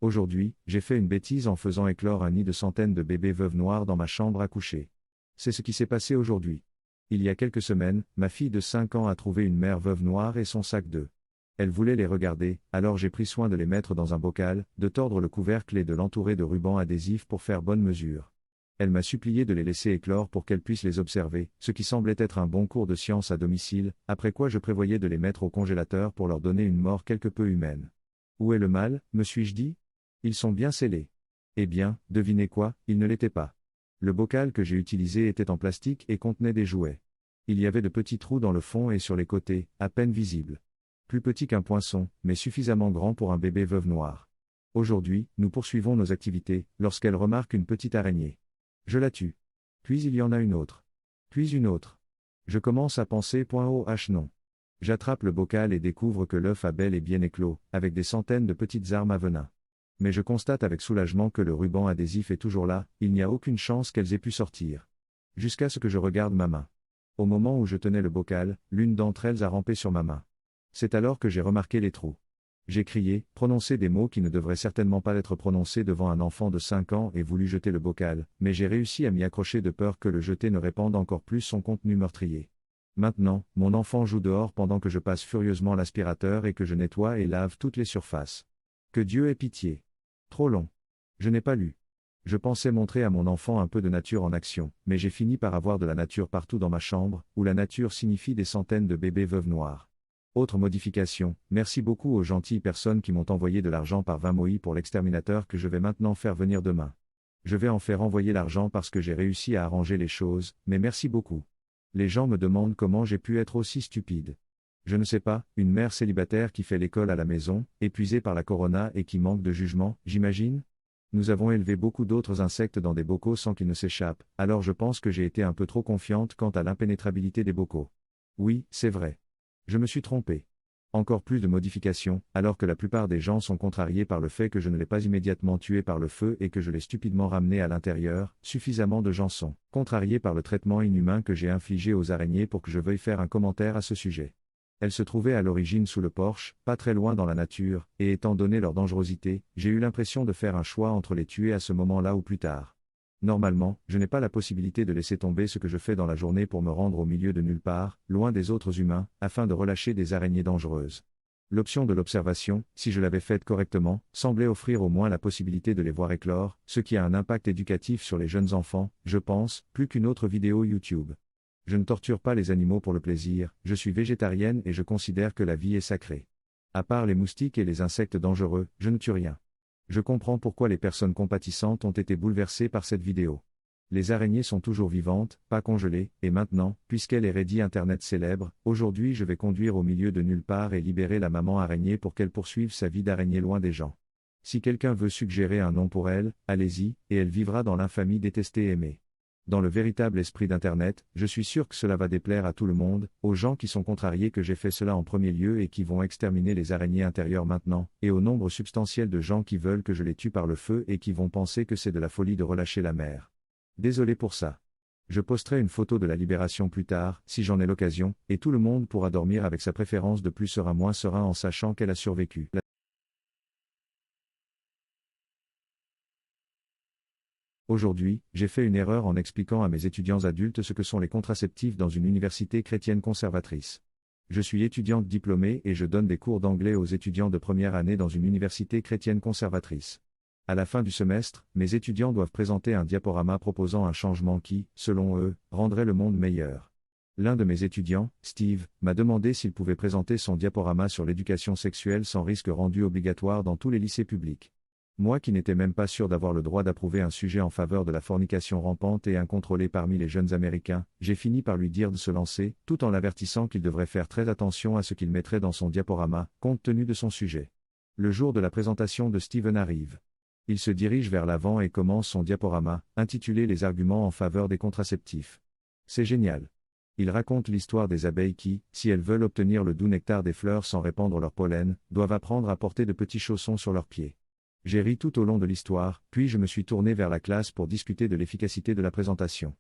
Aujourd'hui, j'ai fait une bêtise en faisant éclore un nid de centaines de bébés veuves noires dans ma chambre à coucher. C'est ce qui s'est passé aujourd'hui. Il y a quelques semaines, ma fille de 5 ans a trouvé une mère veuve noire et son sac d'œufs. Elle voulait les regarder, alors j'ai pris soin de les mettre dans un bocal, de tordre le couvercle et de l'entourer de rubans adhésifs pour faire bonne mesure. Elle m'a supplié de les laisser éclore pour qu'elle puisse les observer, ce qui semblait être un bon cours de science à domicile, après quoi je prévoyais de les mettre au congélateur pour leur donner une mort quelque peu humaine. Où est le mal, me suis-je dit? Ils sont bien scellés. Eh bien, devinez quoi, ils ne l'étaient pas. Le bocal que j'ai utilisé était en plastique et contenait des jouets. Il y avait de petits trous dans le fond et sur les côtés, à peine visibles. Plus petit qu'un poinçon, mais suffisamment grand pour un bébé veuve noire. Aujourd'hui, nous poursuivons nos activités, lorsqu'elle remarque une petite araignée. Je la tue. Puis il y en a une autre. Puis une autre. Je commence à penser oh non. J'attrape le bocal et découvre que l'œuf a bel et bien éclos, avec des centaines de petites armes à venin. Mais je constate avec soulagement que le ruban adhésif est toujours là, il n'y a aucune chance qu'elles aient pu sortir. Jusqu'à ce que je regarde ma main. Au moment où je tenais le bocal, l'une d'entre elles a rampé sur ma main. C'est alors que j'ai remarqué les trous. J'ai crié, prononcé des mots qui ne devraient certainement pas être prononcés devant un enfant de 5 ans et voulu jeter le bocal, mais j'ai réussi à m'y accrocher de peur que le jeté ne répande encore plus son contenu meurtrier. Maintenant, mon enfant joue dehors pendant que je passe furieusement l'aspirateur et que je nettoie et lave toutes les surfaces. Que Dieu ait pitié. Trop long. Je n'ai pas lu. Je pensais montrer à mon enfant un peu de nature en action, mais j'ai fini par avoir de la nature partout dans ma chambre, où la nature signifie des centaines de bébés veuves noires. Autre modification, merci beaucoup aux gentilles personnes qui m'ont envoyé de l'argent par Venmo pour l'exterminateur que je vais maintenant faire venir demain. Je vais en faire envoyer l'argent parce que j'ai réussi à arranger les choses, mais merci beaucoup. Les gens me demandent comment j'ai pu être aussi stupide. Je ne sais pas, une mère célibataire qui fait l'école à la maison, épuisée par la corona et qui manque de jugement, j'imagine? Nous avons élevé beaucoup d'autres insectes dans des bocaux sans qu'ils ne s'échappent, alors je pense que j'ai été un peu trop confiante quant à l'impénétrabilité des bocaux. Oui, c'est vrai. Je me suis trompée. Encore plus de modifications, alors que la plupart des gens sont contrariés par le fait que je ne l'ai pas immédiatement tué par le feu et que je l'ai stupidement ramené à l'intérieur, suffisamment de gens sont contrariés par le traitement inhumain que j'ai infligé aux araignées pour que je veuille faire un commentaire à ce sujet. Elles se trouvaient à l'origine sous le porche, pas très loin dans la nature, et étant donné leur dangerosité, j'ai eu l'impression de faire un choix entre les tuer à ce moment-là ou plus tard. Normalement, je n'ai pas la possibilité de laisser tomber ce que je fais dans la journée pour me rendre au milieu de nulle part, loin des autres humains, afin de relâcher des araignées dangereuses. L'option de l'observation, si je l'avais faite correctement, semblait offrir au moins la possibilité de les voir éclore, ce qui a un impact éducatif sur les jeunes enfants, je pense, plus qu'une autre vidéo YouTube. Je ne torture pas les animaux pour le plaisir, je suis végétarienne et je considère que la vie est sacrée. À part les moustiques et les insectes dangereux, je ne tue rien. Je comprends pourquoi les personnes compatissantes ont été bouleversées par cette vidéo. Les araignées sont toujours vivantes, pas congelées, et maintenant, puisqu'elle est ready Internet célèbre, aujourd'hui je vais conduire au milieu de nulle part et libérer la maman araignée pour qu'elle poursuive sa vie d'araignée loin des gens. Si quelqu'un veut suggérer un nom pour elle, allez-y, et elle vivra dans l'infamie détestée et aimée. Dans le véritable esprit d'Internet, je suis sûr que cela va déplaire à tout le monde, aux gens qui sont contrariés que j'ai fait cela en premier lieu et qui vont exterminer les araignées intérieures maintenant, et au nombre substantiel de gens qui veulent que je les tue par le feu et qui vont penser que c'est de la folie de relâcher la mer. Désolé pour ça. Je posterai une photo de la libération plus tard, si j'en ai l'occasion, et tout le monde pourra dormir avec sa préférence de plus serein moins serein en sachant qu'elle a survécu. Aujourd'hui, j'ai fait une erreur en expliquant à mes étudiants adultes ce que sont les contraceptifs dans une université chrétienne conservatrice. Je suis étudiante diplômée et je donne des cours d'anglais aux étudiants de première année dans une université chrétienne conservatrice. À la fin du semestre, mes étudiants doivent présenter un diaporama proposant un changement qui, selon eux, rendrait le monde meilleur. L'un de mes étudiants, Steve, m'a demandé s'il pouvait présenter son diaporama sur l'éducation sexuelle sans risque rendu obligatoire dans tous les lycées publics. Moi qui n'étais même pas sûr d'avoir le droit d'approuver un sujet en faveur de la fornication rampante et incontrôlée parmi les jeunes Américains, j'ai fini par lui dire de se lancer, tout en l'avertissant qu'il devrait faire très attention à ce qu'il mettrait dans son diaporama, compte tenu de son sujet. Le jour de la présentation de Steven arrive. Il se dirige vers l'avant et commence son diaporama, intitulé Les arguments en faveur des contraceptifs. C'est génial. Il raconte l'histoire des abeilles qui, si elles veulent obtenir le doux nectar des fleurs sans répandre leur pollen, doivent apprendre à porter de petits chaussons sur leurs pieds. J'ai ri tout au long de l'histoire, puis je me suis tourné vers la classe pour discuter de l'efficacité de la présentation.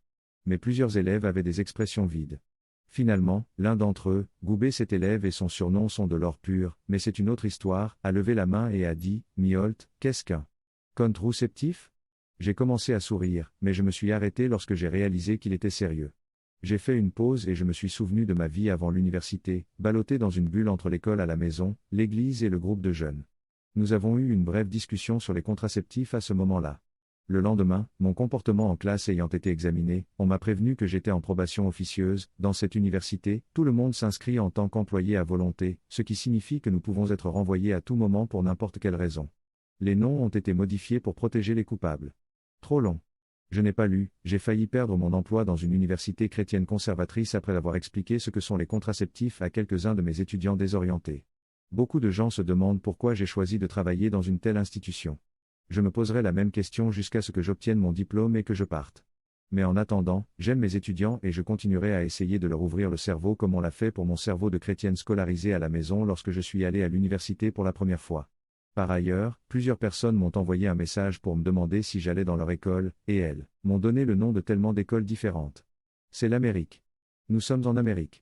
Mais plusieurs élèves avaient des expressions vides. Finalement, l'un d'entre eux, Goubet cet élève et son surnom sont de l'or pur, mais c'est une autre histoire, a levé la main et a dit, Miholt, qu'est-ce qu'un contraceptif? J'ai commencé à sourire, mais je me suis arrêté lorsque j'ai réalisé qu'il était sérieux. J'ai fait une pause et je me suis souvenu de ma vie avant l'université, ballotté dans une bulle entre l'école à la maison, l'église et le groupe de jeunes. Nous avons eu une brève discussion sur les contraceptifs à ce moment-là. Le lendemain, mon comportement en classe ayant été examiné, on m'a prévenu que j'étais en probation officieuse. Dans cette université, tout le monde s'inscrit en tant qu'employé à volonté, ce qui signifie que nous pouvons être renvoyés à tout moment pour n'importe quelle raison. Les noms ont été modifiés pour protéger les coupables. Trop long. Je n'ai pas lu, j'ai failli perdre mon emploi dans une université chrétienne conservatrice après avoir expliqué ce que sont les contraceptifs à quelques-uns de mes étudiants désorientés. Beaucoup de gens se demandent pourquoi j'ai choisi de travailler dans une telle institution. Je me poserai la même question jusqu'à ce que j'obtienne mon diplôme et que je parte. Mais en attendant, j'aime mes étudiants et je continuerai à essayer de leur ouvrir le cerveau comme on l'a fait pour mon cerveau de chrétienne scolarisée à la maison lorsque je suis allé à l'université pour la première fois. Par ailleurs, plusieurs personnes m'ont envoyé un message pour me demander si j'allais dans leur école, et elles m'ont donné le nom de tellement d'écoles différentes. C'est l'Amérique. Nous sommes en Amérique.